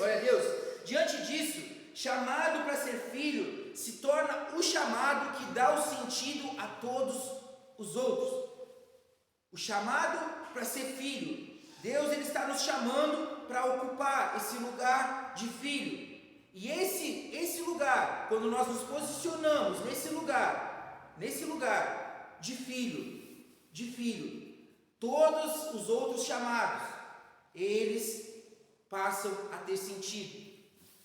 glória a Deus. Diante disso, chamado para ser filho se torna o chamado que dá o sentido a todos os outros. O chamado para ser filho. Deus ele está nos chamando para ocupar esse lugar de filho. E esse lugar, quando nós nos posicionamos nesse lugar de filho, todos os outros chamados, eles passam a ter sentido.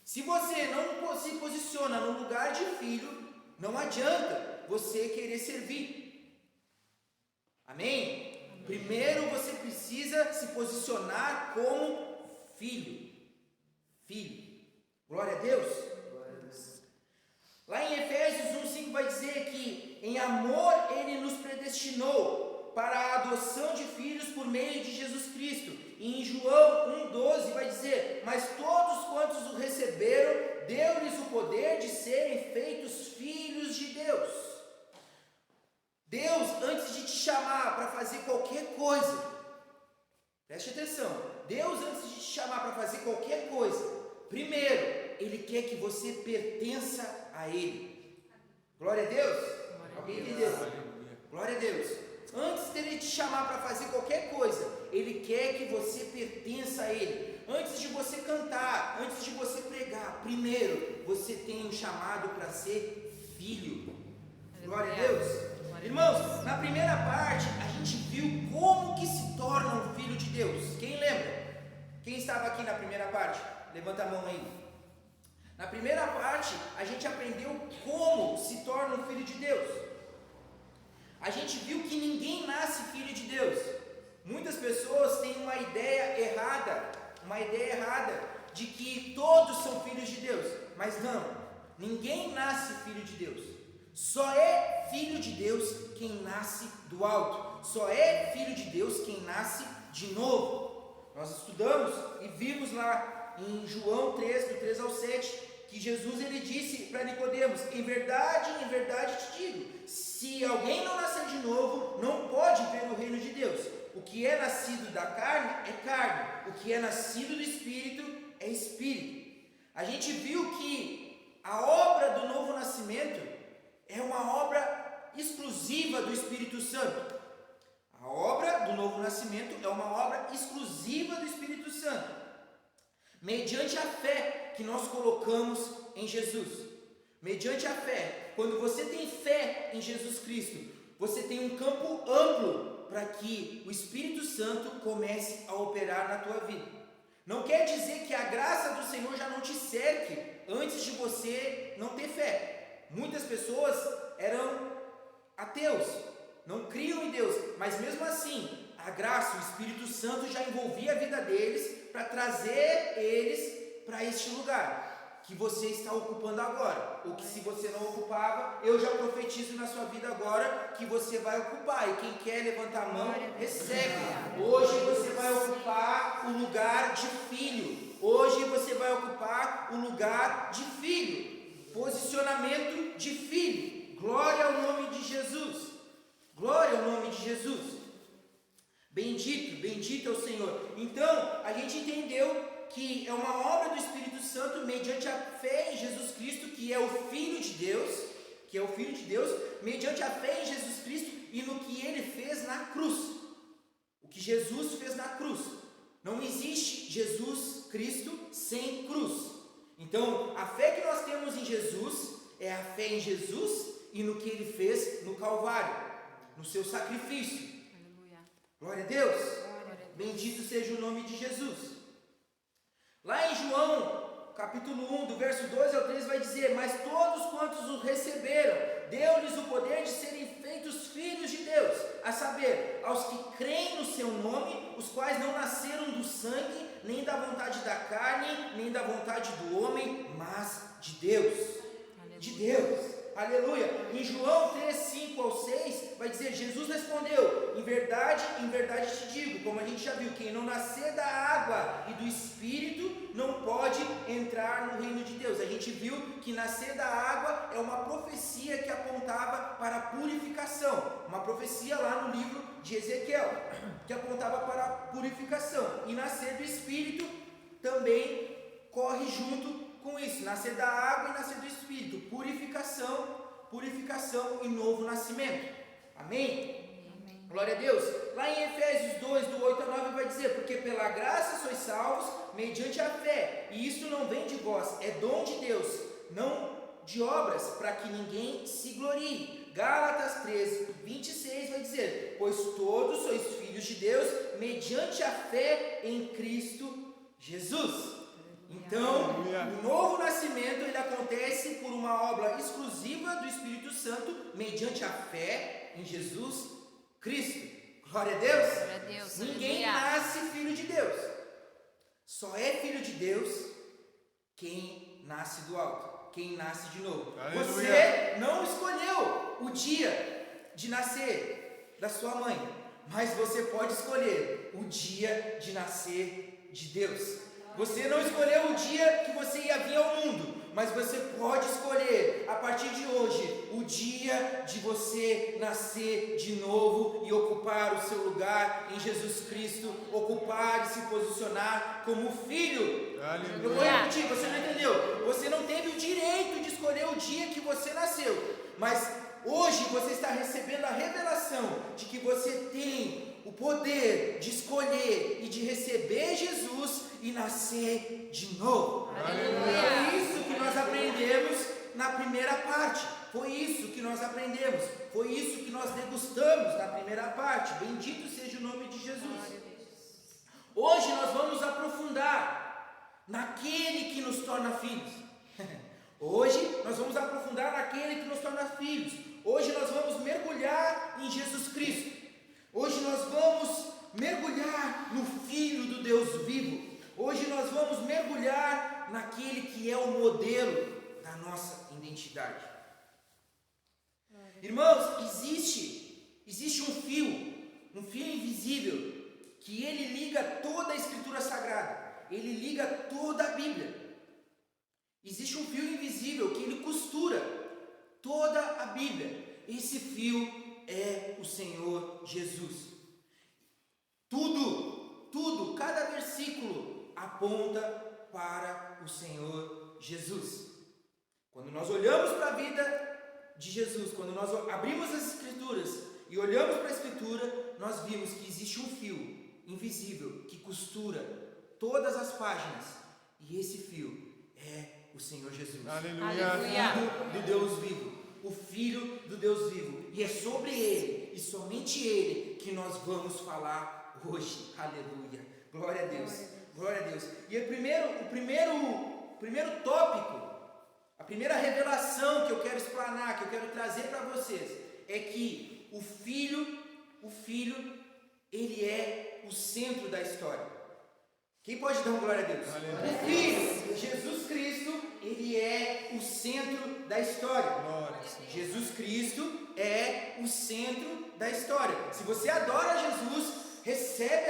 Se você não se posiciona no lugar de filho, não adianta você querer servir. Amém? Primeiro você precisa se posicionar como filho. Glória a Deus. Lá em Efésios 1:5 vai dizer que em amor ele nos predestinou para a adoção de filhos por meio de Jesus Cristo. E em João 1:12 vai dizer: mas todos quantos o receberam, deu-lhes o poder de serem feitos filhos de Deus. Deus, antes de te chamar para fazer qualquer coisa, preste atenção, Deus, antes de te chamar para fazer qualquer coisa, primeiro, Ele quer que você pertença a Ele. Glória a Deus. Alguém entendeu? Glória a Deus. Antes dele te chamar para fazer qualquer coisa, Ele quer que você pertença a Ele. Antes de você cantar, antes de você pregar, primeiro, você tem um chamado para ser filho. Glória a Deus. Irmãos, na primeira parte, a gente viu como que se torna um filho de Deus. Quem lembra? Quem estava aqui na primeira parte? Levanta a mão aí. Na primeira parte, a gente aprendeu como se torna um filho de Deus. A gente viu que ninguém nasce filho de Deus. Muitas pessoas têm uma ideia errada de que todos são filhos de Deus. Mas não, ninguém nasce filho de Deus. Só é filho de Deus quem nasce do alto. Só é filho de Deus quem nasce de novo. Nós estudamos e vimos lá em João 3, do 3 ao 7, que Jesus ele disse para Nicodemos: em verdade te digo, se alguém não nascer de novo, não pode ver o reino de Deus. O que é nascido da carne é carne, o que é nascido do Espírito é Espírito. A gente viu que a obra do novo nascimento é uma obra exclusiva do Espírito Santo. A obra do novo nascimento é uma obra exclusiva do Espírito Santo, mediante a fé que nós colocamos em Jesus. Mediante a fé, quando você tem fé em Jesus Cristo, você tem um campo amplo para que o Espírito Santo comece a operar na tua vida. Não quer dizer que a graça do Senhor já não te cerque antes de você não ter fé. Muitas pessoas eram ateus, não criam em Deus, mas mesmo assim, a graça, o Espírito Santo já envolvia a vida deles para trazer eles para este lugar que você está ocupando agora, ou que se você não ocupava, eu já profetizo na sua vida agora que você vai ocupar. E quem quer levantar a mão, recebe. Hoje você vai ocupar o lugar de filho. Hoje você vai ocupar o lugar de filho. Posicionamento de filho. Glória ao nome de Jesus. Glória ao nome de Jesus. Bendito é o Senhor. Então, a gente entendeu que é uma obra do Espírito Santo mediante a fé em Jesus Cristo, que é o Filho de Deus, mediante a fé em Jesus Cristo e no que Ele fez na cruz. O que Jesus fez na cruz. Não existe Jesus Cristo sem cruz. Então, a fé que nós temos em Jesus é a fé em Jesus e no que Ele fez no Calvário, no seu sacrifício. Aleluia. Glória a Deus. Glória a Deus. Bendito seja o nome de Jesus. Lá em João, capítulo 1, do verso 12 ao 13, vai dizer: mas todos quantos o receberam, deu-lhes o poder de serem feitos filhos de Deus, a saber, aos que creem no seu nome, os quais não nasceram do sangue, nem da vontade da carne, nem da vontade do homem, mas de Deus. Aleluia. De Deus. Aleluia. Em João 3, 5 ao 6, vai dizer: Jesus respondeu: em verdade te digo, como a gente já viu, quem não nascer da água e do Espírito não pode entrar no reino de Deus. A gente viu que nascer da água é uma profecia que apontava para a purificação. Uma profecia lá no livro de Ezequiel, que apontava para a purificação. E nascer do Espírito também corre corre junto com isso, nascer da água e nascer do Espírito, purificação e novo nascimento. Amém? Glória a Deus. Lá em Efésios 2, do 8 a 9 vai dizer, porque pela graça sois salvos mediante a fé, e isso não vem de vós, é dom de Deus, não de obras, para que ninguém se glorie. Gálatas 13, 26 vai dizer, pois todos sois filhos de Deus mediante a fé em Cristo Jesus. Então, o novo nascimento ele acontece por uma obra exclusiva do Espírito Santo, mediante a fé em Jesus Cristo. Glória a Deus. Glória a Deus. Ninguém Aleluia. nasce filho de Deus. Só é filho de Deus quem nasce do alto, quem nasce de novo. Aleluia. Você não escolheu o dia de nascer da sua mãe, mas você pode escolher o dia de nascer de Deus. Você não escolheu o dia que você ia vir ao mundo, mas você pode escolher, a partir de hoje, o dia de você nascer de novo e ocupar o seu lugar em Jesus Cristo, ocupar e se posicionar como filho. Aleluia. Eu vou repetir, você não entendeu? Você não teve o direito de escolher o dia que você nasceu, mas hoje você está recebendo a revelação de que você tem o poder de escolher e de receber Jesus e nascer de novo. Aleluia. Foi isso que nós aprendemos na primeira parte. Foi isso que nós aprendemos. Foi isso que nós degustamos na primeira parte. Bendito seja o nome de Jesus. Hoje nós vamos aprofundar naquele que nos torna filhos. Hoje nós vamos aprofundar naquele que nos torna filhos. Hoje nós vamos mergulhar em Jesus Cristo. Hoje nós vamos mergulhar no Filho do Deus vivo. Hoje nós vamos mergulhar naquele que é o modelo da nossa identidade. Irmãos, existe um fio invisível, que ele liga toda a Escritura Sagrada, ele liga toda a Bíblia. Existe um fio invisível que ele costura toda a Bíblia. Esse fio é o Senhor Jesus. Tudo, cada versículo aponta para o Senhor Jesus. Quando nós olhamos para a vida de Jesus, quando nós abrimos as Escrituras e olhamos para a Escritura, nós vimos que existe um fio invisível que costura todas as páginas, e esse fio é o Senhor Jesus. Aleluia. Aleluia. Filho do Deus vivo, o Filho do Deus vivo, e é sobre Ele e somente Ele que nós vamos falar hoje. Aleluia, glória a Deus, glória a Deus. E o primeiro tópico, a primeira revelação que eu quero explanar, que eu quero trazer para vocês, é que o Filho, ele é o centro da história. Quem pode dar uma glória a Deus? Aleluia. O Filho, Jesus Cristo, ele é o centro da história. Glória. Jesus Cristo é o centro da história. Se você adora Jesus, recebe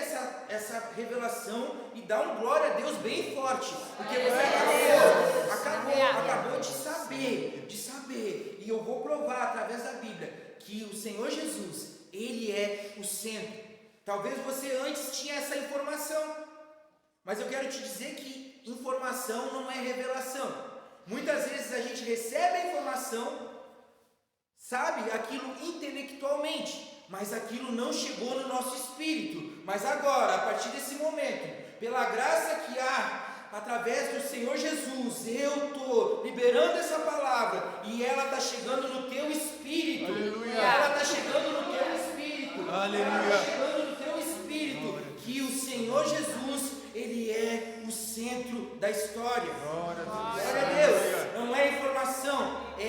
essa revelação e dá um glória a Deus bem forte, porque você acabou de saber, e eu vou provar através da Bíblia que o Senhor Jesus, ele é o centro. Talvez você antes tinha essa informação, mas eu quero te dizer que informação não é revelação. Muitas vezes a gente recebe a informação, sabe aquilo intelectualmente, mas aquilo não chegou no nosso espírito. Mas agora, a partir desse momento, pela graça que há através do Senhor Jesus, eu estou liberando essa palavra e ela está chegando no teu espírito. Aleluia. Ela está chegando no teu espírito. Aleluia. Ela está chegando no teu espírito. Que o Senhor Jesus, ele é o centro da história. Glória a Glória a Deus. Não é informação, é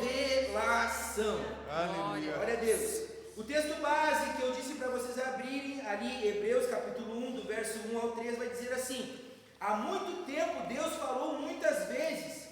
revelação. Aleluia. Glória a Deus. O texto base que eu disse para vocês abrirem ali, Hebreus capítulo 1, do verso 1 ao 3, vai dizer assim: há muito tempo Deus falou muitas vezes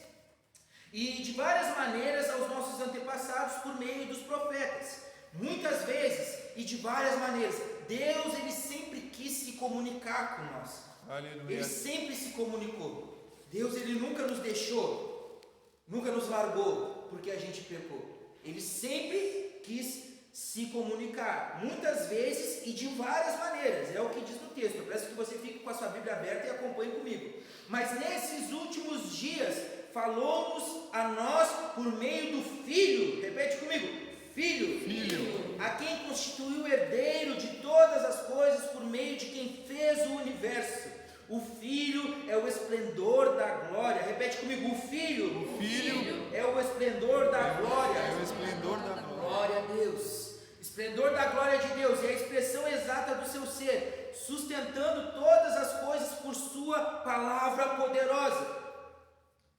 e de várias maneiras aos nossos antepassados por meio dos profetas. Muitas vezes e de várias maneiras. Deus, ele sempre quis se comunicar com nós. Aleluia. Ele sempre se comunicou. Deus, ele nunca nos deixou, nunca nos largou porque a gente pecou. Ele sempre quis se comunicar, muitas vezes e de várias maneiras, é o que diz no texto. Eu peço que você fique com a sua Bíblia aberta e acompanhe comigo. Mas nesses últimos dias, falou-nos a nós por meio do Filho, repete comigo, Filho, a quem constituiu o herdeiro de todas as coisas, por meio de quem fez o universo. O Filho é o esplendor da glória. Repete comigo, o Filho é o esplendor da glória. É o esplendor da glória. Glória a Deus. Esplendor da glória de Deus é a expressão exata do seu ser, sustentando todas as coisas por sua palavra poderosa.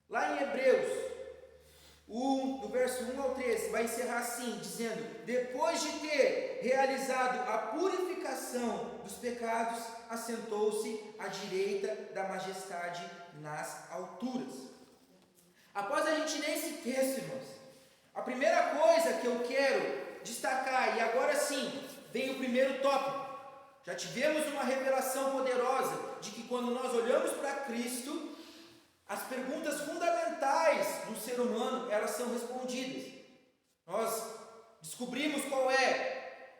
Lá em Hebreus 1, do verso 1 ao 13, vai encerrar assim, dizendo: depois de ter realizado a purificação dos pecados, assentou-se à direita da majestade nas alturas. Após a gente ler esse texto, irmãos, a primeira coisa que eu quero destacar, e agora sim, vem o primeiro tópico. Já tivemos uma revelação poderosa de que quando nós olhamos para Cristo, as perguntas fundamentais do ser humano, elas são respondidas. Nós descobrimos qual é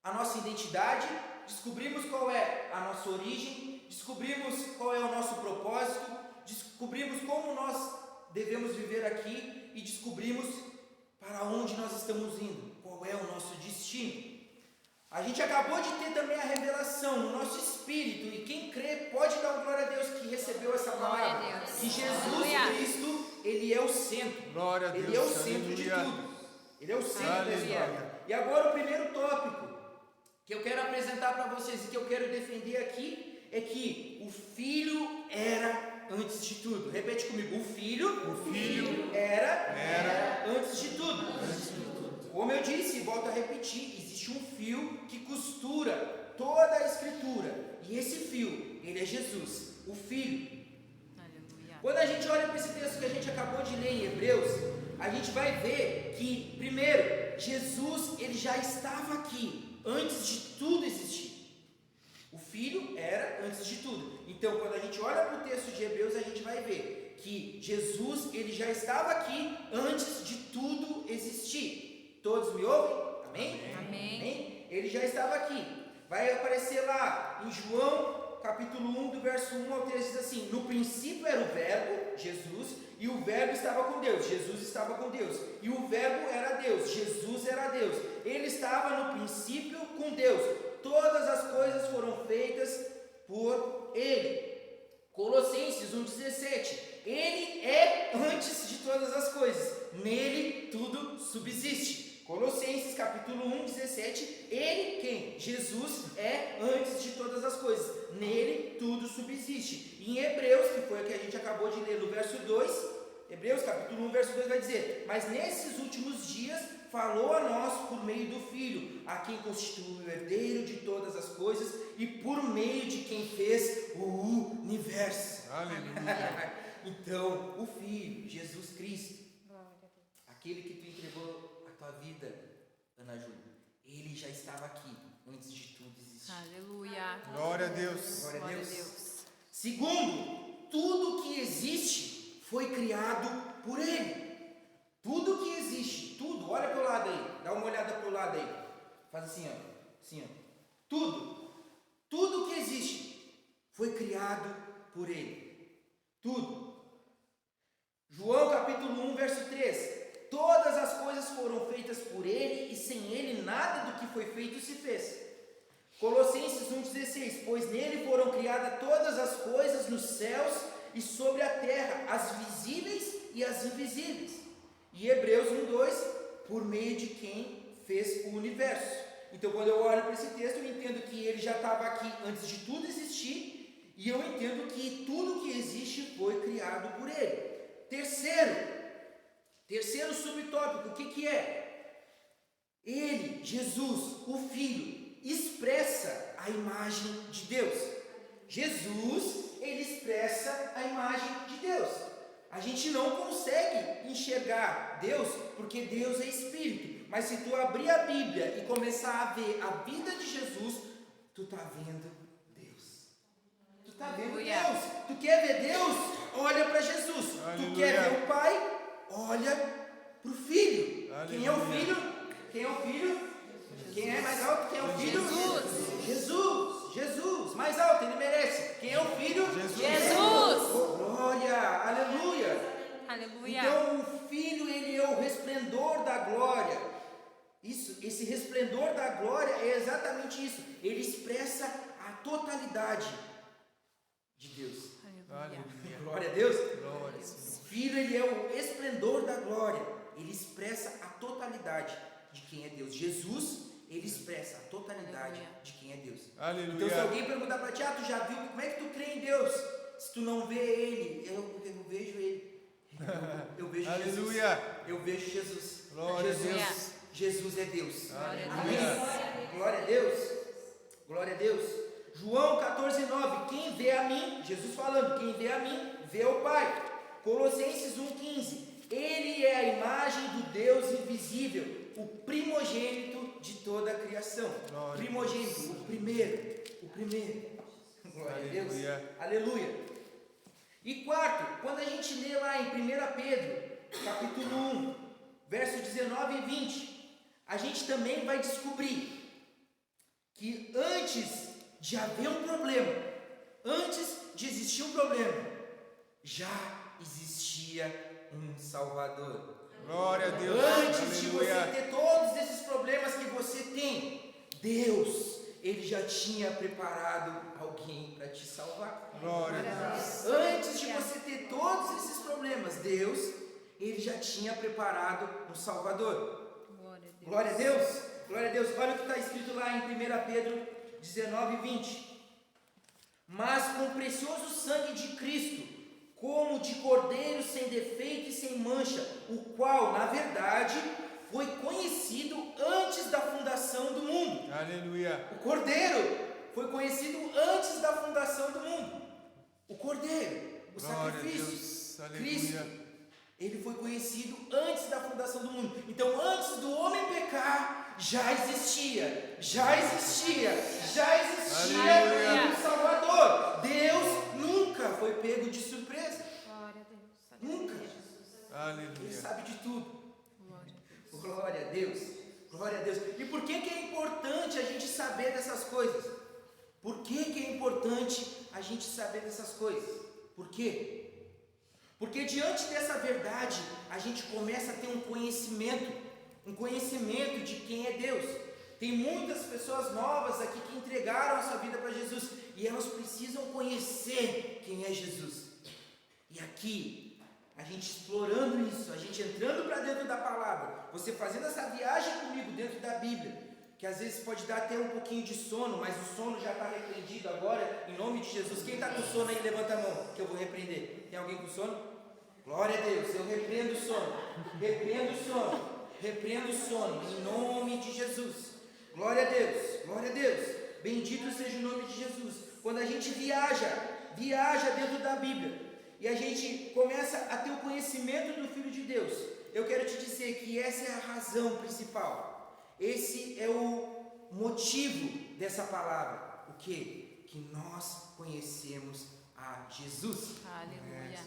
a nossa identidade, descobrimos qual é a nossa origem, descobrimos qual é o nosso propósito, descobrimos como nós devemos viver aqui e descobrimos para onde nós estamos indo, qual é o nosso destino. A gente acabou de ter também a revelação no nosso espírito, e quem crê pode dar um glória a Deus que recebeu essa palavra, que Jesus Cristo, Ele é o centro, Glória a Deus. Ele é o centro de tudo, Ele é o centro da história. E agora o primeiro tópico que eu quero apresentar para vocês e que eu quero defender aqui é que o Filho era antes de tudo. Repete comigo, o Filho era antes de tudo. Como eu disse, e volto a repetir, existe um fio que costura toda a Escritura, e esse fio, ele é Jesus, o Filho. Aleluia. Quando a gente olha para esse texto que a gente acabou de ler em Hebreus, a gente vai ver que, primeiro, Jesus, ele já estava aqui, antes de tudo existir. O Filho era antes de tudo. Então, quando a gente olha para o texto de Hebreus, a gente vai ver que Jesus, ele já estava aqui antes de tudo existir. Todos me ouvem? Amém? Amém? Ele já estava aqui. Vai aparecer lá em João, capítulo 1, do verso 1 ao 3, diz assim: no princípio era o verbo, Jesus, e o verbo estava com Deus. Jesus estava com Deus. E o verbo era Deus. Jesus era Deus. Ele estava no princípio com Deus. Todas as coisas foram feitas por Ele. Colossenses 1,17. Ele é antes de todas as coisas. Nele tudo subsiste. Colossenses capítulo 1, 17, ele, quem? Jesus é antes de todas as coisas, nele tudo subsiste. E em Hebreus, que foi o que a gente acabou de ler no verso 2, Hebreus capítulo 1, verso 2 vai dizer: mas nesses últimos dias falou a nós por meio do Filho, a quem constitui o herdeiro de todas as coisas e por meio de quem fez o universo. Aleluia. Então, o Filho, Jesus Cristo, aquele que tu entregou tua vida, Ana Júlia, ele já estava aqui antes de tudo existir. Aleluia. Glória a Deus. Glória a Deus. Segundo, tudo que existe foi criado por ele. Tudo que existe, tudo, olha para o lado aí, dá uma olhada para o lado aí, faz assim, ó, tudo que existe foi criado por ele. Tudo. João capítulo 1, verso 3. Todas as coisas foram feitas por ele, e sem ele nada do que foi feito se fez. Colossenses 1,16. Pois nele foram criadas todas as coisas nos céus e sobre a terra, as visíveis e as invisíveis. E Hebreus 1,2. Por meio de quem fez o universo. Então, quando eu olho para esse texto, eu entendo que ele já estava aqui antes de tudo existir, e eu entendo que tudo que existe foi criado por ele. Terceiro subtópico, o que é? Ele, Jesus, o Filho, expressa a imagem de Deus. Jesus, ele expressa a imagem de Deus. A gente não consegue enxergar Deus, porque Deus é Espírito. Mas se tu abrir a Bíblia e começar a ver a vida de Jesus, tu está vendo Deus. Tu está vendo Deus. Tu quer ver Deus? Olha para Jesus. Aleluia. Tu quer ver o Pai? Olha para o Filho. Aleluia. Quem é o Filho? Quem é o Filho? Quem é mais alto? Quem é o filho? Jesus. Jesus. Mais alto, ele merece. Quem é o filho? Jesus. Oh, glória, aleluia. Aleluia. Então o filho, ele é o resplendor da glória. Isso, esse resplendor da glória é exatamente isso. Ele expressa a totalidade de Deus. Aleluia. Glória a Deus. Glória, Senhor. O filho, ele é o esplendor da glória. Ele expressa a totalidade de quem é Deus. Jesus, ele expressa a totalidade de quem é Deus. Aleluia. Então se alguém perguntar para ti, tu já viu, como é que tu crê em Deus? Se tu não vê ele, eu vejo ele. Eu vejo Jesus. Aleluia. Eu vejo Jesus. Glória a Jesus. Deus. Jesus é Deus. Glória a Amém. Deus. Glória a Deus. Glória a Deus. João 14:9. Quem vê a mim, Jesus falando, quem vê a mim, vê o Pai. Colossenses 1:15. Ele é a imagem do Deus invisível, o primogênito de toda a criação. Glória. Primogênito, o primeiro. O primeiro. Glória a Deus. Aleluia. Aleluia. E quarto, quando a gente lê lá em 1 Pedro, capítulo 1, versos 19 e 20, a gente também vai descobrir que antes de haver um problema, antes de existir um problema, já existia um Salvador. Glória a Deus. Antes de você Aleluia. ter todos esses problemas que você tem, Deus, ele já tinha preparado alguém para te salvar. Glória a Deus. Antes de você ter todos esses problemas, Deus, ele já tinha preparado um Salvador. Glória a Deus. Glória a Deus. Glória a Deus. Olha o que está escrito lá em 1 Pedro 19 e 20. Mas com o precioso sangue de Cristo, como de cordeiro sem defeito e sem mancha, o qual, na verdade, foi conhecido antes da fundação do mundo. Aleluia. O cordeiro foi conhecido antes da fundação do mundo. O cordeiro, o Glória a sacrifício, Deus. Cristo, Aleluia. ele foi conhecido antes da fundação do mundo. Então, antes do homem pecar, já existia Aleluia. um Salvador. Deus nunca foi pego de surpresa. Glória a Deus. Nunca. Ele Aleluia. sabe de tudo. Glória a Deus. Glória a Deus. Glória a Deus. E por que é importante a gente saber dessas coisas? Por que é importante a gente saber dessas coisas? Por quê? Porque diante dessa verdade, a gente começa a ter um conhecimento de quem é Deus. Tem muitas pessoas novas aqui que entregaram a sua vida para Jesus e elas precisam conhecer quem é Jesus. E aqui, a gente explorando isso, a gente entrando para dentro da palavra, você fazendo essa viagem comigo dentro da Bíblia, que às vezes pode dar até um pouquinho de sono, mas o sono já está repreendido agora, em nome de Jesus. Quem está com sono aí, levanta a mão, que eu vou repreender. Tem alguém com sono? Glória a Deus, eu repreendo o sono, repreendo o sono, em nome de Jesus. Glória a Deus, bendito seja o nome de Jesus. Quando a gente viaja dentro da Bíblia, e a gente começa a ter o conhecimento do Filho de Deus, eu quero te dizer que essa é a razão principal. Esse é o motivo dessa palavra. O quê? Que nós conhecemos a Jesus. Aleluia.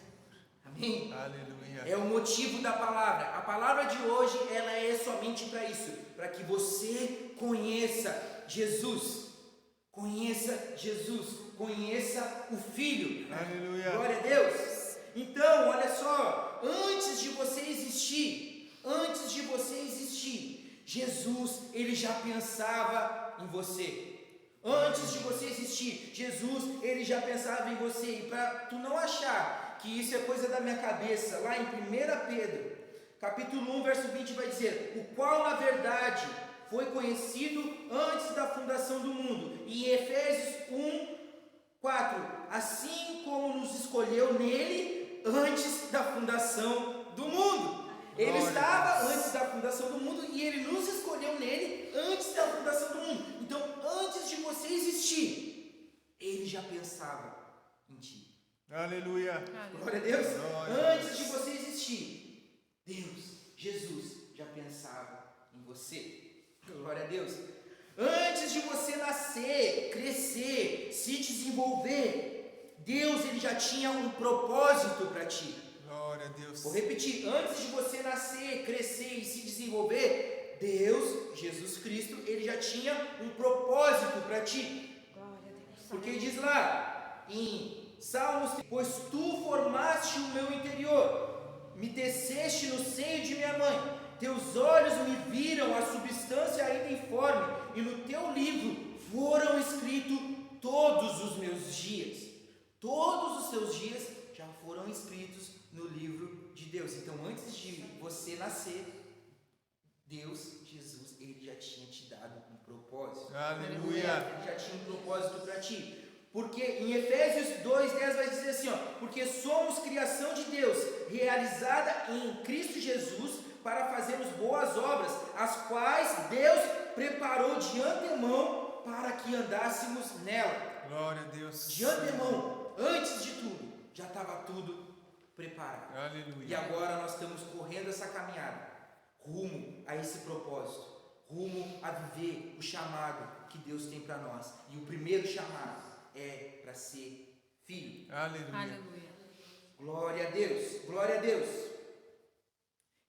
Amém? Aleluia. É o motivo da palavra. A palavra de hoje, ela é somente para isso. Para que você conheça Jesus. Conheça Jesus. Conheça o Filho. Aleluia. Glória a Deus. Então, olha só. Antes de você existir, Jesus, ele já pensava em você. Antes de você existir, Jesus, ele já pensava em você. E para tu não achar que isso é coisa da minha cabeça, lá em 1 Pedro, capítulo 1, verso 20, vai dizer: o qual na verdade foi conhecido antes da fundação do mundo. E em Efésios 1, 4, assim como nos escolheu nele antes da fundação do mundo. Ele estava antes da fundação do mundo e ele nos escolheu nele antes da fundação do mundo. Então, antes de você existir, ele já pensava em ti. Aleluia. Glória a Deus. Glória. Antes de você existir, Jesus já pensava em você. Glória a Deus. Antes de você nascer, crescer, se desenvolver, Deus ele já tinha um propósito para ti. Glória a Deus. Vou repetir, antes de você nascer, crescer e se desenvolver, Deus, Jesus Cristo, ele já tinha um propósito para ti. Glória a Deus. Porque diz lá em Salmos: pois tu formaste o meu interior, me teceste no seio de minha mãe, teus olhos me viram a substância ainda informe, e no teu livro foram escritos todos os meus dias. Todos os seus dias já foram escritos no livro de Deus. Então, antes de você nascer, Deus, Jesus, ele já tinha te dado um propósito. Aleluia. Ele já tinha um propósito para ti. Porque em Efésios 2:10 vai dizer assim, ó: porque somos criação de Deus, realizada em Cristo Jesus, para fazermos boas obras, as quais Deus preparou de antemão para que andássemos nela. Glória a Deus. De antemão, antes de tudo, já estava tudo preparado. Aleluia. E agora nós estamos correndo essa caminhada, rumo a esse propósito, rumo a viver o chamado que Deus tem para nós. E o primeiro chamado é para ser filho. Aleluia. Aleluia. Glória a Deus, glória a Deus.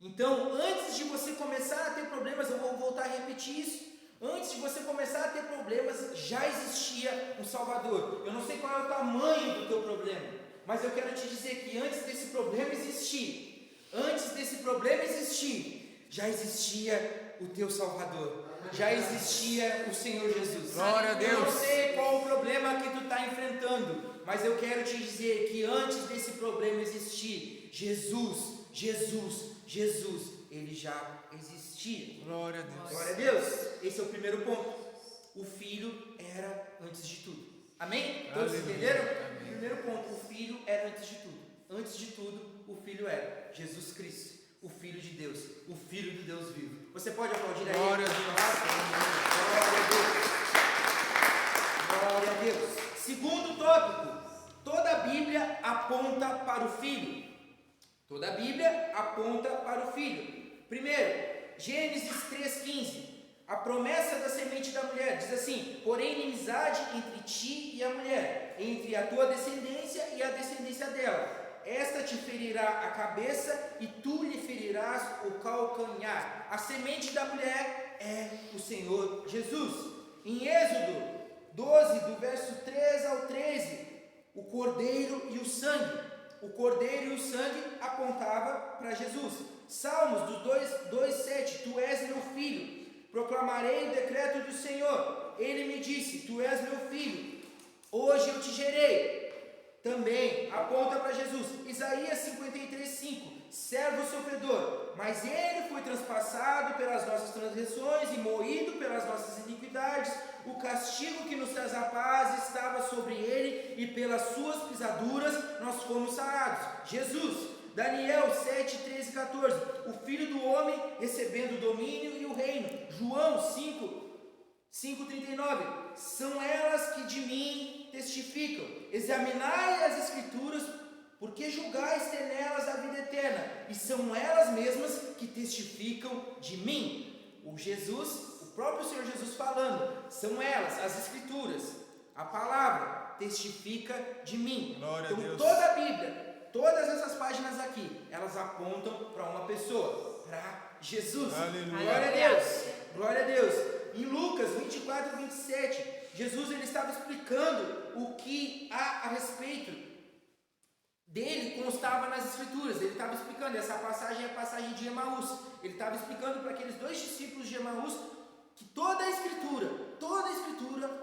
Então, antes de você começar a ter problemas, eu vou voltar a repetir isso. Antes de você começar a ter problemas, já existia um Salvador. Eu não sei qual é o tamanho do teu problema, mas eu quero te dizer que antes desse problema existir, já existia o teu Salvador. Já existia o Senhor Jesus. Glória a Deus. Eu não sei qual o problema que tu está enfrentando, mas eu quero te dizer que antes desse problema existir, Jesus, ele já existia. Glória a Deus. Glória a Deus. Esse é o primeiro ponto. O Filho era antes de tudo. Amém? Todos Aleluia. entenderam? Amém. Primeiro ponto, o Filho era antes de tudo. Antes de tudo, o Filho era Jesus Cristo, o Filho de Deus, o Filho do Deus vivo. Você pode aplaudir aí? Glória a Deus. Glória a Deus. Segundo tópico, toda a Bíblia aponta para o Filho. Toda a Bíblia aponta para o Filho. Primeiro, Gênesis 3,15. A promessa da semente da mulher diz assim: porém inimizade entre ti e a mulher, entre a tua descendência e a descendência dela. Esta te ferirá a cabeça e tu lhe ferirás o calcanhar. A semente da mulher é o Senhor Jesus. Em Êxodo 12, do verso 3 ao 13, o cordeiro e o sangue. O cordeiro e o sangue apontava para Jesus. Salmos 2:7, tu és meu filho, proclamarei o decreto do Senhor. Ele me disse, tu és meu filho, hoje eu te gerei. Também aponta para Jesus. Isaías 53:5, servo sofredor, mas ele foi transpassado pelas nossas transgressões e moído pelas nossas iniquidades. O castigo que nos traz a paz estava sobre ele, e pelas suas pisaduras nós fomos sarados. Jesus. Daniel 7, 13 e 14, o Filho do Homem recebendo o domínio e o reino. João 5:39, são elas que de mim testificam. Examinai as Escrituras, porque julgais ter nelas a vida eterna, e são elas mesmas que testificam de mim. O próprio Senhor Jesus falando, são elas, as Escrituras, a palavra testifica de mim. Glória então a Deus. toda a Bíblia, todas essas páginas aqui, elas apontam para uma pessoa, para Jesus. Aleluia. Glória a Deus. Glória a Deus. Em Lucas 24:27, Jesus ele estava explicando o que a respeito dele constava nas Escrituras. Ele estava explicando, essa passagem é a passagem de Emaús. Ele estava explicando para aqueles dois discípulos de Emaús que toda a Escritura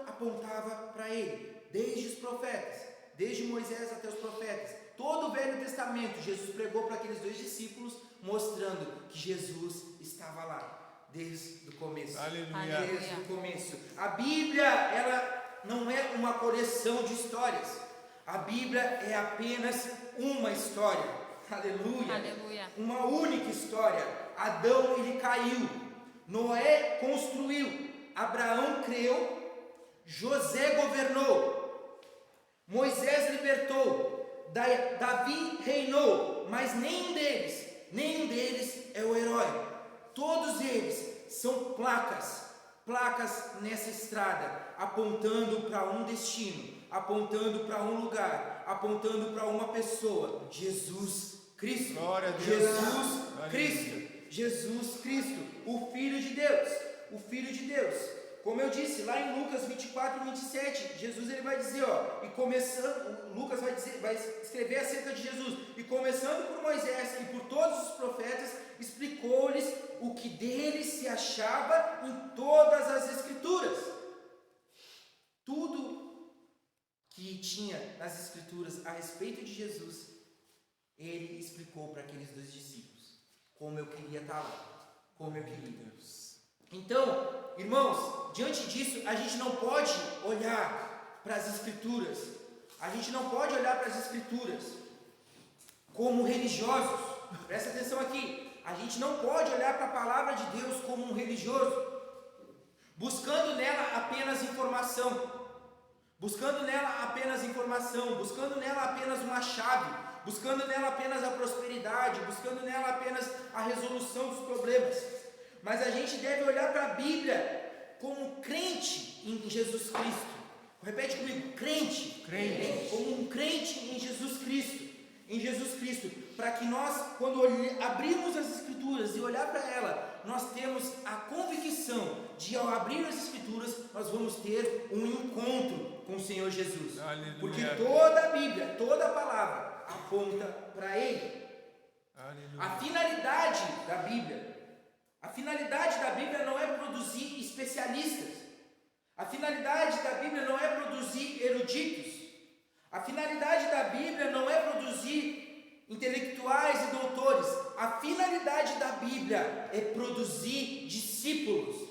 apontava para ele, desde os profetas, desde Moisés até os profetas. Todo o Velho Testamento, Jesus pregou para aqueles dois discípulos, mostrando que Jesus estava lá, desde o começo. Aleluia. Desde o começo. A Bíblia, ela não é uma coleção de histórias. A Bíblia é apenas uma história. Aleluia. Aleluia. Uma única história. Adão, ele caiu. Noé construiu. Abraão creu. José governou. Moisés libertou. Davi reinou, mas nenhum deles é o herói. Todos eles são placas nessa estrada, apontando para um destino, apontando para um lugar, apontando para uma pessoa, Jesus Cristo. Glória a Deus. Jesus Aleluia. Cristo. Jesus Cristo, o Filho de Deus, o Filho de Deus. Como eu disse, lá em Lucas 24, 27, Jesus ele vai dizer, e começando, Lucas vai escrever acerca de Jesus, e começando por Moisés e por todos os profetas, explicou-lhes o que dele se achava em todas as Escrituras. Tudo que tinha nas Escrituras a respeito de Jesus, ele explicou para aqueles dois discípulos, como eu queria estar lá, como eu queria. Então, irmãos, diante disso, a gente não pode olhar para as Escrituras, a gente não pode olhar para as Escrituras como religiosos. Presta atenção aqui, a gente não pode olhar para a palavra de Deus como um religioso, buscando nela apenas informação, buscando nela apenas uma chave, buscando nela apenas a prosperidade, buscando nela apenas a resolução dos problemas. Mas a gente deve olhar para a Bíblia como crente em Jesus Cristo. Repete comigo, crente. Como um crente em Jesus Cristo, para que nós, quando abrirmos as Escrituras e olhar para ela, nós temos a convicção de, ao abrir as Escrituras, nós vamos ter um encontro com o Senhor Jesus. Aleluia. Porque toda a Bíblia, toda a palavra aponta para Ele. Aleluia. A finalidade da Bíblia não é produzir especialistas. A finalidade da Bíblia não é produzir eruditos. A finalidade da Bíblia não é produzir intelectuais e doutores. A finalidade da Bíblia é produzir discípulos.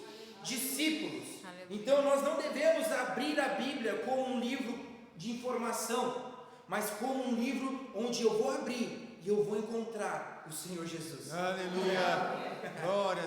Então nós não devemos abrir a Bíblia como um livro de informação, mas como um livro onde eu vou abrir e eu vou encontrar o Senhor Jesus. Aleluia. Glória a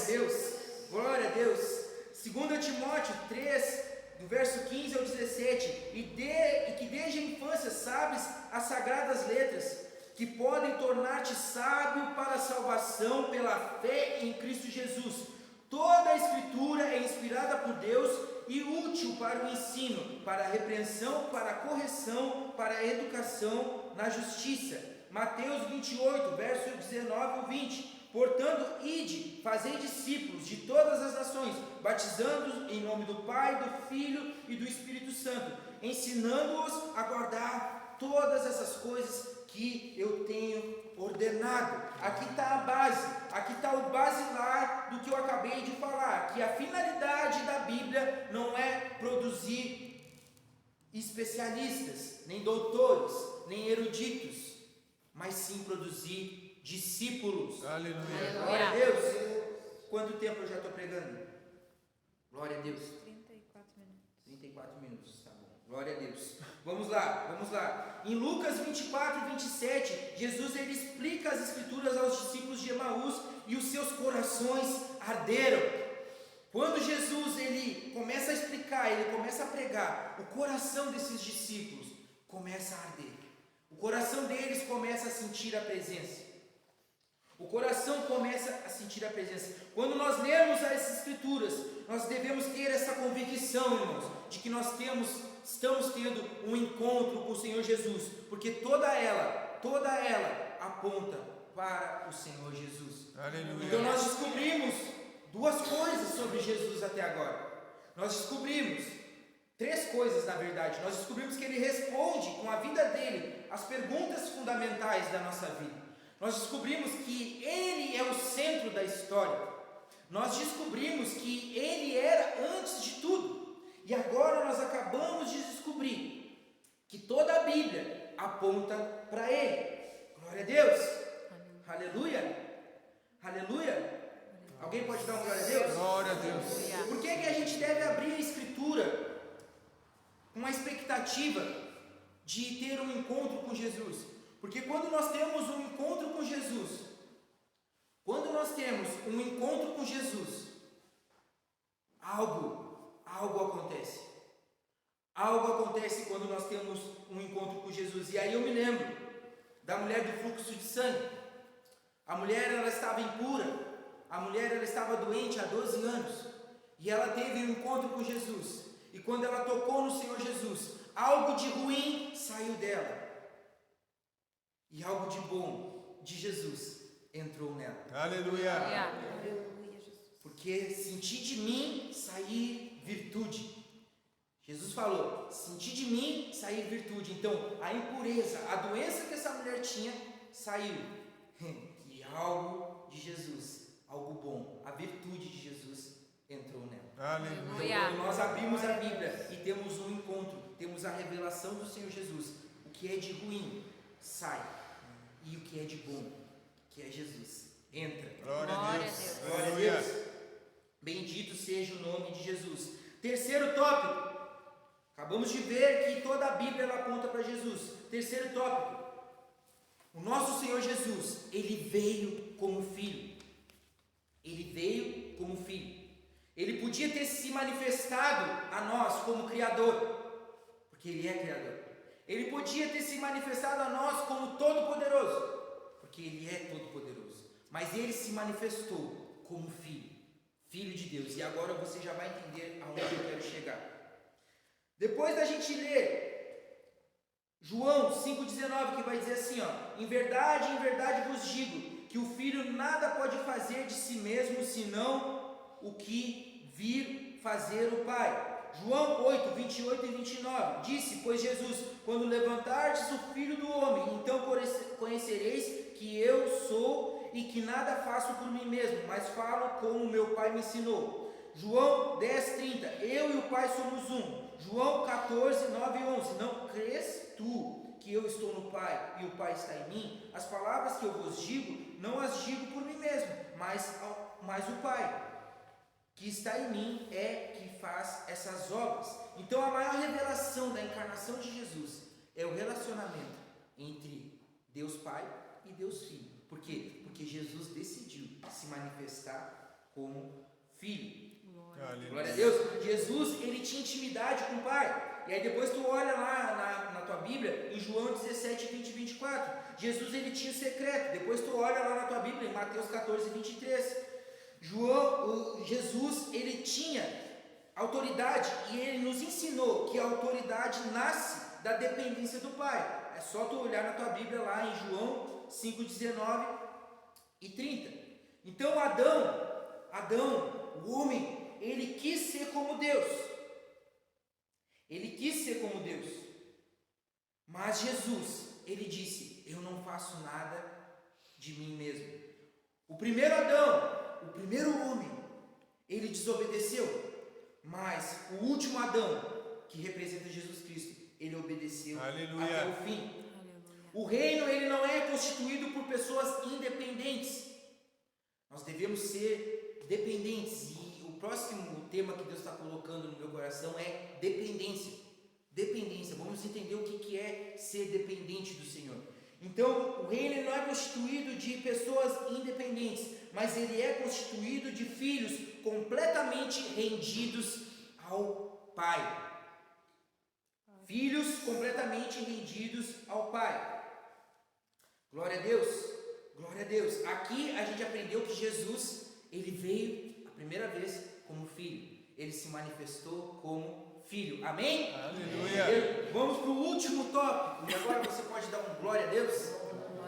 Deus. Glória a Deus. 2 Timóteo 3, do verso 15 ao 17. E que desde a infância sabes as sagradas letras, que podem tornar-te sábio para a salvação pela fé em Cristo Jesus. Toda a Escritura é inspirada por Deus e útil para o ensino, para a repreensão, para a correção, para a educação na justiça. Mateus 28, verso 19 ao 20. Portanto, ide, fazei discípulos de todas as nações, batizando-os em nome do Pai, do Filho e do Espírito Santo, ensinando-os a guardar todas essas coisas que eu tenho ordenado. Aqui está a base, aqui está o basilar do que eu acabei de falar, que a finalidade da Bíblia não é produzir especialistas, nem doutores, nem eruditos, mas sim produzir discípulos. Aleluia. Glória a Deus. Quanto tempo eu já estou pregando? Glória a Deus. 34 minutos, tá bom. Glória a Deus. Vamos lá. Em Lucas 24 e 27, Jesus ele explica as Escrituras aos discípulos de Emaús e os seus corações arderam. Quando Jesus ele começa a explicar, ele começa a pregar, o coração desses discípulos começa a arder. O coração deles começa a sentir a presença. Quando nós lemos as Escrituras, nós devemos ter essa convicção, irmãos, de que nós estamos tendo um encontro com o Senhor Jesus, porque toda ela aponta para o Senhor Jesus. Aleluia. Então nós descobrimos duas coisas sobre Jesus até agora. Nós descobrimos três coisas, na verdade. Nós descobrimos que ele responde com a vida dele as perguntas fundamentais da nossa vida. Nós descobrimos que ele é o centro da história. Nós descobrimos que ele era antes de tudo. E agora nós acabamos de descobrir que toda a Bíblia aponta para ele. Glória a Deus. Aleluia. Alguém pode dar uma glória a Deus? Glória a Deus. Por que a gente deve abrir a Escritura com a expectativa de ter um encontro com Jesus? Porque quando nós temos um encontro com Jesus, algo acontece. Algo acontece quando nós temos um encontro com Jesus. E aí eu me lembro da mulher do fluxo de sangue. A mulher ela estava impura. A mulher ela estava doente há 12 anos. E ela teve um encontro com Jesus. E quando ela tocou no Senhor Jesus, algo de ruim saiu dela. E algo de bom de Jesus entrou nela. Aleluia. Aleluia, Jesus. Porque senti de mim sair virtude. Jesus falou, senti de mim sair virtude. Então, a impureza, a doença que essa mulher tinha, saiu. E algo de Jesus, algo bom, a virtude de Jesus entrou nela. Aleluia. Então, quando nós abrimos a Bíblia e temos um encontro, temos a revelação do Senhor Jesus, o que é de ruim sai, e o que é de bom, que é Jesus, entra. Glória a Deus. Glória a Aleluia. Deus. Bendito seja o nome de Jesus. Terceiro tópico. Acabamos de ver que toda a Bíblia ela aponta para Jesus. Terceiro tópico. O nosso Senhor Jesus, ele veio como filho. Ele veio como filho. Ele podia ter se manifestado a nós como Criador, porque ele é Criador. Ele podia ter se manifestado a nós como Todo-Poderoso, porque ele é Todo-Poderoso. Mas ele se manifestou como filho, filho de Deus. E agora você já vai entender aonde eu quero chegar. Depois da gente ler João 5,19, que vai dizer assim, ó: em verdade vos digo, que o filho nada pode fazer de si mesmo, senão o que vir fazer o Pai. João 8, 28 e 29, disse, pois Jesus, quando levantardes o Filho do Homem, então conhecereis que eu sou e que nada faço por mim mesmo, mas falo como meu Pai me ensinou. João 10, 30, eu e o Pai somos um. João 14, 9 e 11, não crês tu que eu estou no Pai e o Pai está em mim? As palavras que eu vos digo, não as digo por mim mesmo, mas o Pai que está em mim é que faz essas obras. Então a maior revelação da encarnação de Jesus é o relacionamento entre Deus Pai e Deus Filho. Por quê? Porque Jesus decidiu se manifestar como Filho. Glória a Deus. Jesus, ele tinha intimidade com o Pai. E aí depois tu olha lá na tua Bíblia, em João 17, 20 e 24. Jesus, ele tinha o secreto. Depois tu olha lá na tua Bíblia, em Mateus 14, 23. Jesus, ele tinha autoridade. E ele nos ensinou que a autoridade nasce da dependência do Pai. É só tu olhar na tua Bíblia lá em João 5, 19 e 30. Então Adão, o homem, ele quis ser como Deus. Ele quis ser como Deus. Mas Jesus, ele disse, eu não faço nada de mim mesmo. O primeiro Adão, o primeiro homem, ele desobedeceu. Mas o último Adão, que representa Jesus Cristo, ele obedeceu. Aleluia. Até o fim. Aleluia. O reino, ele não é constituído por pessoas independentes. Nós devemos ser dependentes. E o próximo tema que Deus está colocando no meu coração é dependência. Dependência. Vamos entender o que é ser dependente do Senhor. Então, o reino não é constituído de pessoas independentes, mas ele é constituído de filhos completamente rendidos ao Pai. Filhos completamente rendidos ao Pai. Glória a Deus. Glória a Deus. Aqui a gente aprendeu que Jesus, ele veio a primeira vez como filho. Ele se manifestou como filho. Amém? Aleluia. Vamos para o último tópico. E agora você pode dar um glória a Deus?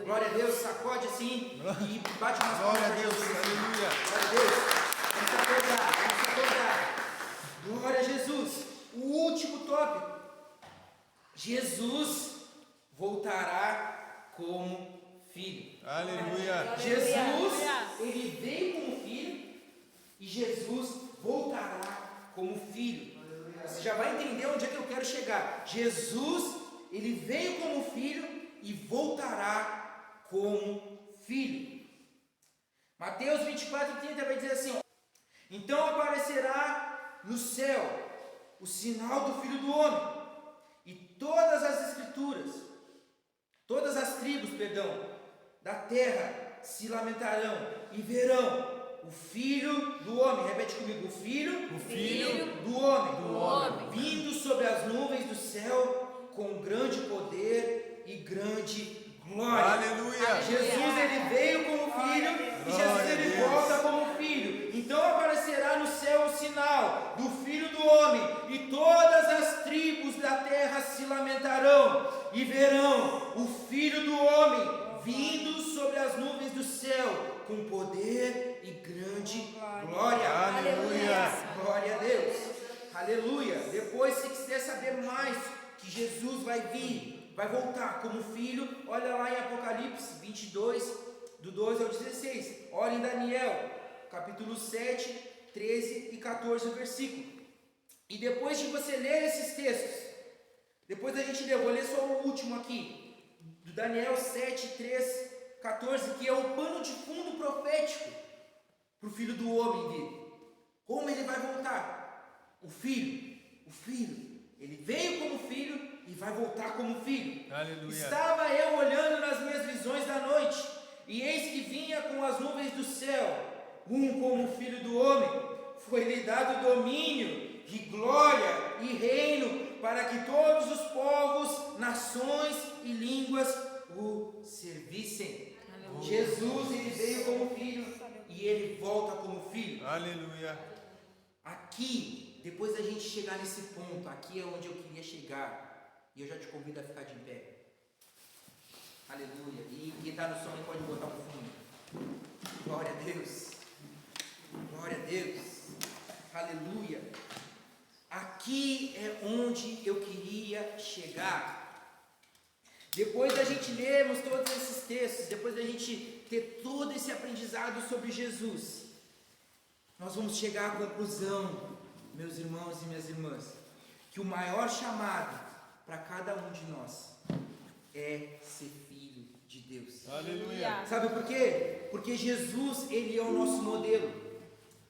Glória a Deus. Sacode assim e bate umas palmas. Glória a Deus. Aleluia. Glória a Deus. Vamos acordar. Glória a Jesus. O último tópico. Jesus voltará como filho. Aleluia. Jesus, ele veio como filho e Jesus voltará como filho. Você já vai entender onde é que eu quero chegar. Jesus, ele veio como filho e voltará como filho. Mateus 24, 30 vai dizer assim, ó, então aparecerá no céu o sinal do Filho do Homem, e todas as escrituras, todas as tribos, da terra se lamentarão e verão o Filho do Homem. Repete comigo, o Filho do Homem, vindo sobre as nuvens do céu com grande poder e grande glória. Aleluia. Jesus, ele veio como filho e Jesus, ele volta como filho. Então aparecerá no céu o sinal do Filho do Homem, e todas as tribos da terra se lamentarão e verão o Filho do Homem vindo sobre as nuvens do céu, com poder e grande glória. Aleluia. Glória a Deus. Aleluia. Depois, se quiser saber mais que Jesus vai vir, vai voltar como filho, olha lá em Apocalipse 22, do 12 ao 16. Olha em Daniel, capítulo 7, 13 e 14 versículo. E depois de você ler esses textos, depois da gente ler, vou ler só o último aqui, do Daniel 7, 13, 14, que é o pano de fundo profético para o Filho do Homem vir. Como ele vai voltar? O filho, ele veio como filho e vai voltar como filho. Aleluia. Estava eu olhando nas minhas visões da noite, e eis que vinha com as nuvens do céu, como o Filho do Homem. Foi-lhe dado domínio e glória e reino, para que todos os povos, nações e línguas o servissem. Aleluia. Jesus, ele veio como filho e ele volta como filho. Aleluia. Aqui, depois da gente chegar nesse ponto, aqui é onde eu queria chegar, e eu já te convido a ficar de pé. Aleluia. E quem está no som aí pode botar no fundo. Glória a Deus. Glória a Deus. Aleluia. Aqui é onde eu queria chegar. Depois da gente lermos todos esses textos, depois da gente ter todo esse aprendizado sobre Jesus, nós vamos chegar à conclusão, meus irmãos e minhas irmãs, que o maior chamado para cada um de nós é ser filho de Deus. Aleluia. Sabe por quê? Porque Jesus, ele é o nosso modelo.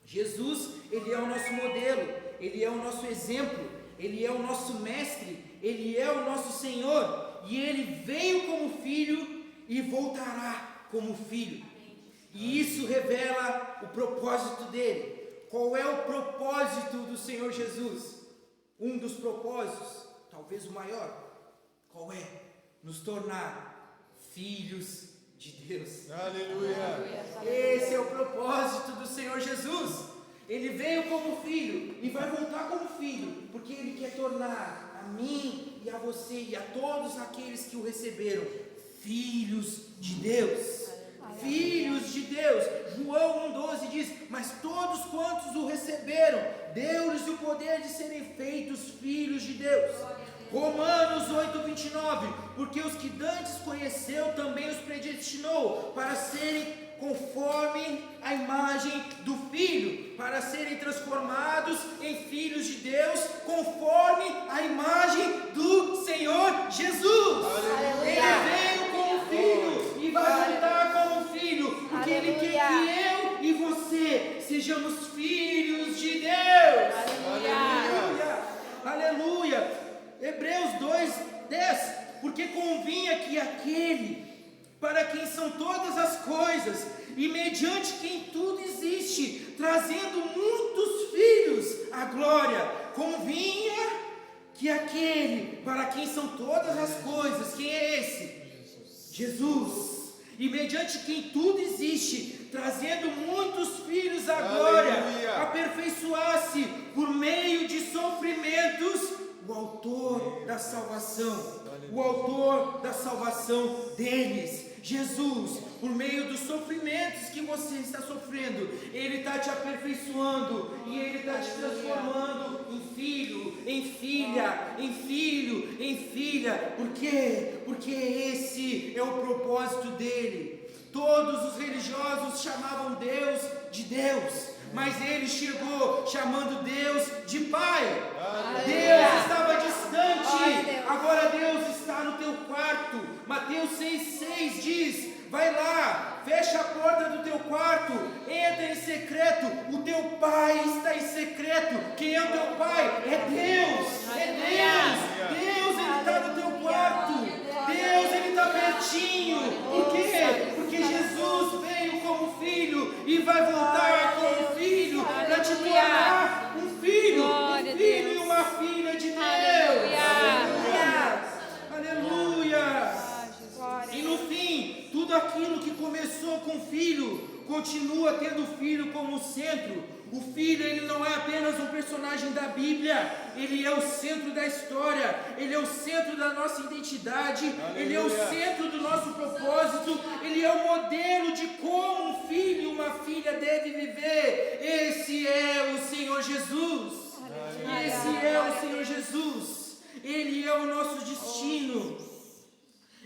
Jesus, ele é o nosso modelo, ele é o nosso exemplo, ele é o nosso mestre, ele é o nosso Senhor, e ele veio como filho e voltará como filho. E isso revela o propósito dele. Qual é o propósito do Senhor Jesus? Um dos propósitos, talvez o maior, qual é? Nos tornar filhos de Deus. Aleluia. Esse é o propósito do Senhor Jesus. Ele veio como filho e vai voltar como filho, porque ele quer tornar a mim e a você e a todos aqueles que o receberam filhos de Deus. Filhos de Deus. João 1,12 diz: mas todos quantos o receberam, deu-lhes o poder de serem feitos filhos de Deus. Romanos 8,29: porque os que dantes conheceu também os predestinou para serem conforme a imagem do Filho, para serem transformados em filhos de Deus, conforme a imagem do Senhor Jesus. Aleluia. Ele veio como filho e vai voltar como filho, porque Ele quer que eu e você sejamos filhos de Deus. Aleluia. Aleluia. Hebreus 2:10: porque convinha que aquele para quem são todas as coisas, e mediante quem tudo existe, trazendo muitos filhos à glória, convinha que aquele para quem são todas as coisas, quem é esse? Jesus. E mediante quem tudo existe, trazendo muitos filhos à glória, aperfeiçoasse por meio de sofrimentos o autor da salvação, o autor da salvação deles. Jesus, por meio dos sofrimentos que você está sofrendo, Ele está te aperfeiçoando e Ele está te transformando em filho, em filha, em filho, em filha. Por quê? Porque esse é o propósito dele. Todos os religiosos chamavam Deus de Deus, mas ele chegou chamando Deus de Pai. Deus estava distante, agora Deus está no teu quarto. Mateus 6,6 diz: vai lá, fecha a porta do teu quarto, entra em secreto, o teu Pai está em secreto. Quem é o teu Pai? É Deus, é Deus. Deus, Ele está no teu quarto, Deus, Ele está pertinho. Por quê? Porque Jesus veio como filho e vai voltar como filho para te tornar um filho e uma filha de Deus. Aleluia. E no fim, tudo aquilo que começou com filho, continua tendo o filho como centro. O filho, ele não é apenas um personagem da Bíblia, ele é o centro da história, ele é o centro da nossa identidade, ele é o centro do nosso propósito propósito, Ele é o modelo de como um filho e uma filha deve viver. Esse é o Senhor Jesus. Esse é o Senhor Jesus. Ele é o nosso destino.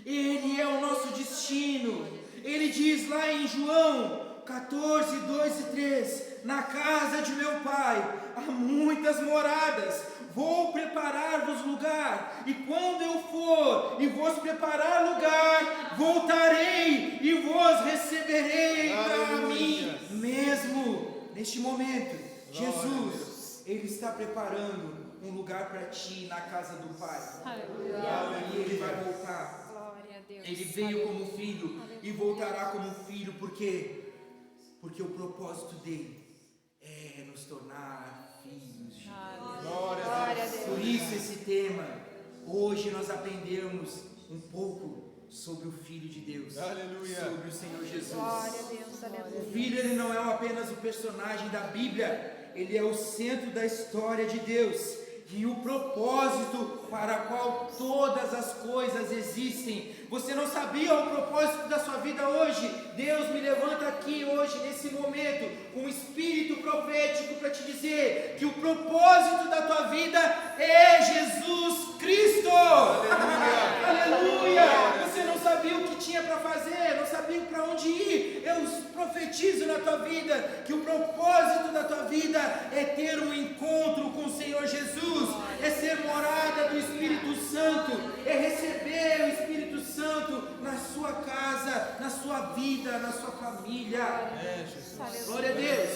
Ele é o nosso destino. Ele diz lá em João 14, 2 e 3: na casa de meu Pai há muitas moradas, vou preparar-vos lugar, e quando eu for e vos preparar lugar, voltarei e vos receberei para mim mesmo. Neste momento, Jesus, Ele está preparando um lugar para ti na casa do Pai. E Ele vai voltar. Ele veio como filho e voltará como filho, porque o propósito dele é nos tornar filhos de Deus. Glória a Deus. Por isso esse tema, hoje nós aprendemos um pouco sobre o Filho de Deus, Aleluia. sobre o Senhor Jesus. Glória a Deus, aleluia. O Filho, ele não é apenas o personagem da Bíblia, ele é o centro da história de Deus e o propósito para o qual todas as coisas existem. Você não sabia o propósito da sua vida hoje? Deus me levanta aqui hoje, nesse momento, com um espírito profético para te dizer que o propósito da tua vida é Jesus Cristo. Aleluia! Aleluia! Você não sabia o que tinha para fazer, não sabia para onde ir. Eu profetizo na tua vida que o propósito da tua vida é ter um encontro com o Senhor Jesus, é ser morada do Espírito Santo, é receber o Espírito Santo na sua casa, na sua vida, na sua família. Glória a Deus.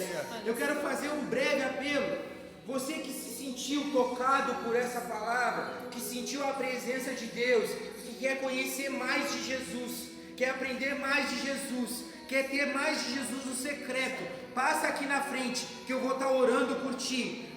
Eu quero fazer um breve apelo. Você que se sentiu tocado por essa palavra, que sentiu a presença de Deus, que quer conhecer mais de Jesus, quer aprender mais de Jesus, quer ter mais de Jesus no secreto, passa aqui na frente que eu vou estar orando por ti.